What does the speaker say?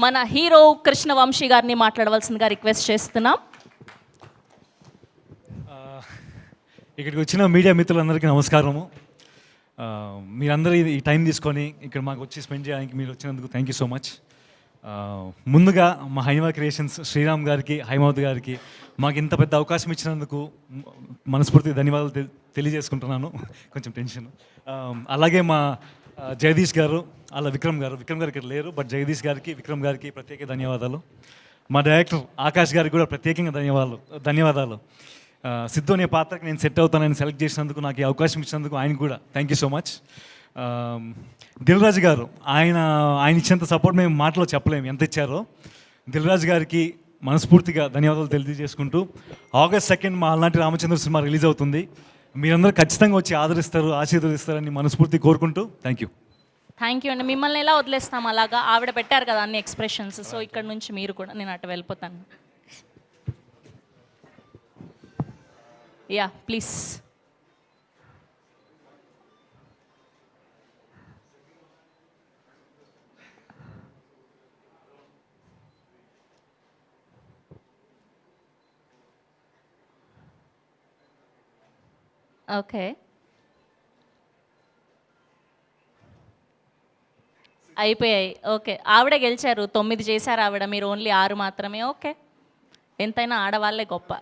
మన హీరో కృష్ణవంశీ గారిని మాట్లాడవలసిందిగా రిక్వెస్ట్ చేస్తున్నాం. ఇక్కడికి వచ్చిన మీడియా మిత్రులందరికీ నమస్కారము. మీరందరూ ఈ టైం తీసుకొని ఇక్కడ మాకు వచ్చి స్పెండ్ చేయడానికి మీరు వచ్చినందుకు థ్యాంక్ యూ సో మచ్. ముందుగా మా హైమా క్రియేషన్స్ శ్రీరామ్ గారికి, హైమావతి గారికి మాకు ఇంత పెద్ద అవకాశం ఇచ్చినందుకు మనస్ఫూర్తిగా ధన్యవాదాలు తెలియజేసుకుంటున్నాను. కొంచెం టెన్షన్. అలాగే మా జగదీష్ గారు, అలా విక్రమ్ గారు ఇక్కడ లేరు, బట్ జగదీష్ గారికి, విక్రమ్ గారికి ప్రత్యేక ధన్యవాదాలు. మా డైరెక్టర్ ఆకాష్ గారికి కూడా ప్రత్యేకంగా ధన్యవాదాలు. సిద్ధు అనే పాత్రకి నేను సెట్ అవుతానని సెలెక్ట్ చేసినందుకు, నాకు ఈ అవకాశం ఇచ్చినందుకు ఆయన కూడా thank you so much. Dil Raju garu, ఆయన ఇచ్చినంత సపోర్ట్ మేము మాటలో చెప్పలేము ఎంత ఇచ్చారో. దిల్ రాజు గారికి మనస్ఫూర్తిగా ధన్యవాదాలు తెలియజేసుకుంటూ, August 2 మా అలనాటి రామచంద్ర సినిమా రిలీజ్ అవుతుంది. మీరందరూ ఖచ్చితంగా వచ్చి ఆశీర్వదిస్తారని మనస్ఫూర్తి కోరుకుంటూ థ్యాంక్ యూ అండి. మిమ్మల్ని ఎలా వదిలేస్తాం, అలాగా ఆవిడ పెట్టారు కదా అన్ని ఎక్స్ప్రెషన్స్, సో ఇక్కడ నుంచి మీరు కూడా, నేను అటు వెళ్ళిపోతాను. Yeah please. ఓకే, అయిపోయాయి. ఓకే, ఆవిడ గెలిచారు. 9 చేశారు ఆవిడ, మీరు ఓన్లీ 6 మాత్రమే. ఓకే, ఎంతైనా ఆడవాళ్ళే గొప్ప.